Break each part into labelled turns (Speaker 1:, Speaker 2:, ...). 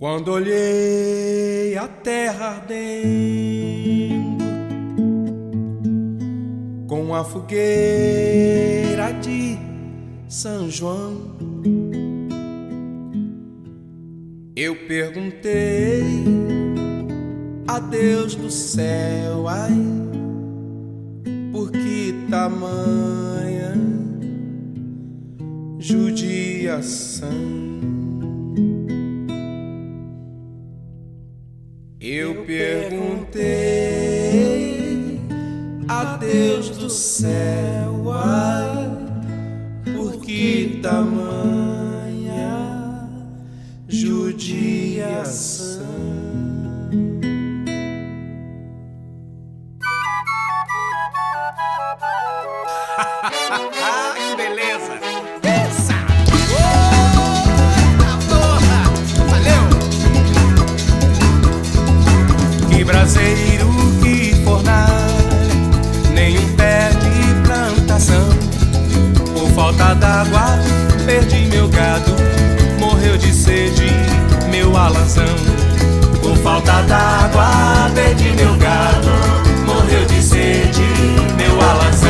Speaker 1: Quando olhei a terra ardendo com a fogueira de São João, eu perguntei a Deus do céu, ai, por que tamanha judiação? Eu perguntei a Deus do céu, ai, por que tamanha judiação?
Speaker 2: Que beleza!
Speaker 1: Braseiro, que fornalha, nenhum pé de plantação. Por falta d'água, perdi meu gado, morreu de sede meu alazão. Por falta d'água, perdi meu gado, morreu de sede meu alazão.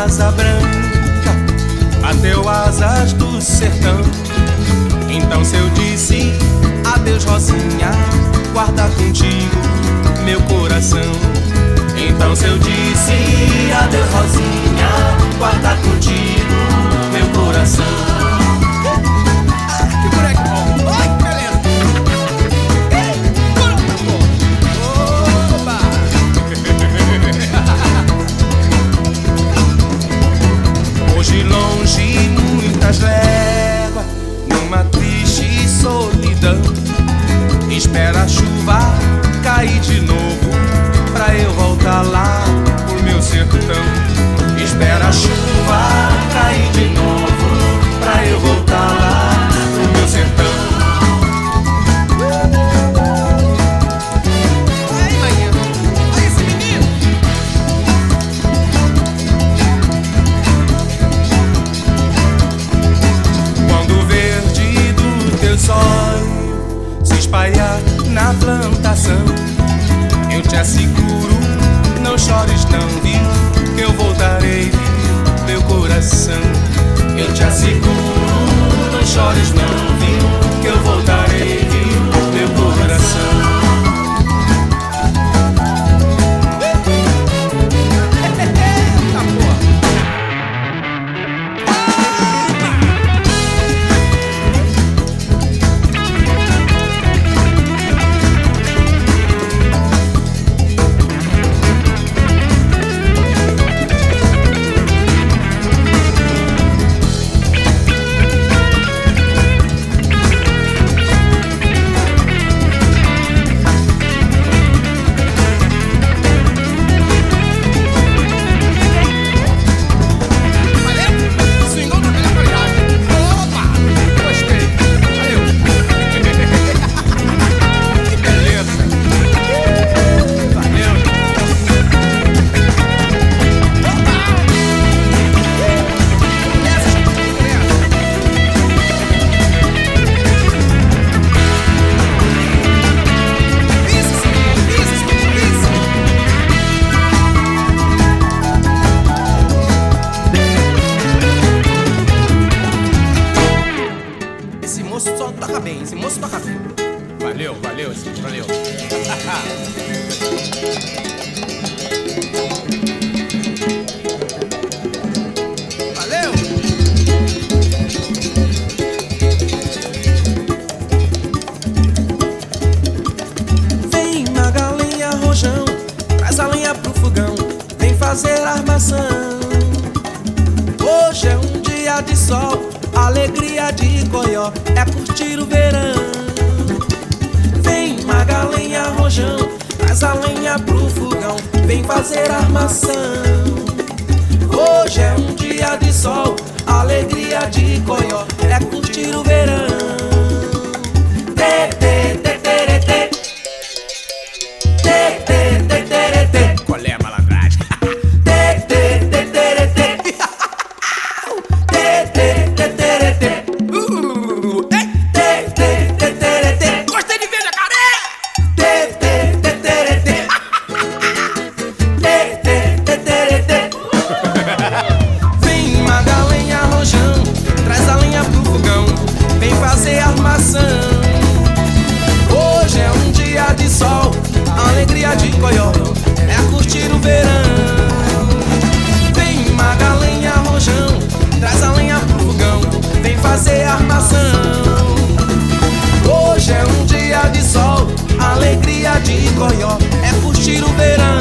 Speaker 1: Asa branca, bateu asas do sertão. Então se eu disse adeus Rosinha, guarda contigo meu coração. Então se eu disse adeus Rosinha, guarda contigo meu coração.
Speaker 2: Que moleque bom! Oi, beleza! Oba!
Speaker 1: Hoje longe, muitas léguas, numa triste solidão, espera a chuva cair de novo, pra eu voltar lá pro meu sertão. Espera a chuva cair de novo, pra eu voltar lá pro meu sertão.
Speaker 2: Aí, manhã! Olha esse menino!
Speaker 1: Teus olhos se espalhar na plantação, eu te asseguro, não chores não, viu, que eu voltarei, viu, meu coração. Eu te asseguro, não chores não, viu, que eu voltarei, viu, meu coração. Valeu, valeu.
Speaker 2: Valeu!
Speaker 1: Vem Magalenha, rojão, traz a lenha pro fogão, vem fazer armação. Hoje é um dia de sol, alegria de Goió, é curtir o verão. Vem Magalenha, rojão, traz a lenha pro fogão, vem fazer armação. Hoje é um dia de sol, alegria de coió, é curtir o verão. Tê, tê, tê, tê, tê. Tê, tê, tê, tê, tê.
Speaker 2: Qual é a malandragem?
Speaker 1: Tê, tê, tê, tê, tê. Tê, tê, tê, tê, tê. Tê, tê, tê, tê, tê.
Speaker 2: Gostei de ver, jacaré!
Speaker 1: Tê, tê, tê, tê, tê. Tê, tê, tê, tê, tê. Vem Magalenha Rojão, traz a lenha pro fogão, vem fazer armação. Hoje é um dia de sol, alegria de coió, é curtir o verão. Vem Magalenha Rojão, traz a lenha pro fogão, vem fazer armação. Hoje é um dia de sol, alegria de coió, é curtir o verão.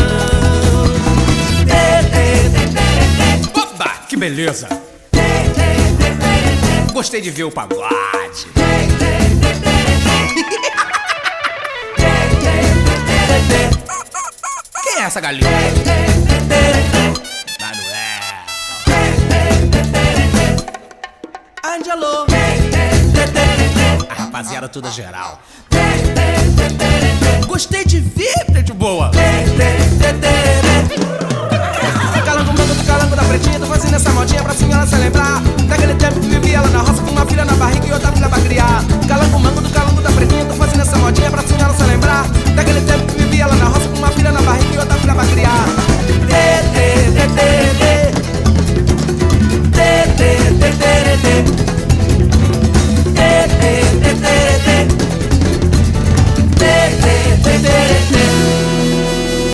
Speaker 1: Tê, tê, tê, tê, tê.
Speaker 2: Opa, que beleza! Gostei de ver o pagode. Quem é essa galinha? Manuel.
Speaker 1: Angelo,
Speaker 2: A rapaziada toda geral.
Speaker 1: gostei de ver,
Speaker 2: Gente boa.
Speaker 1: Calango branco do calango da pretinha, tô fazendo essa modinha pra senhora se lembrar.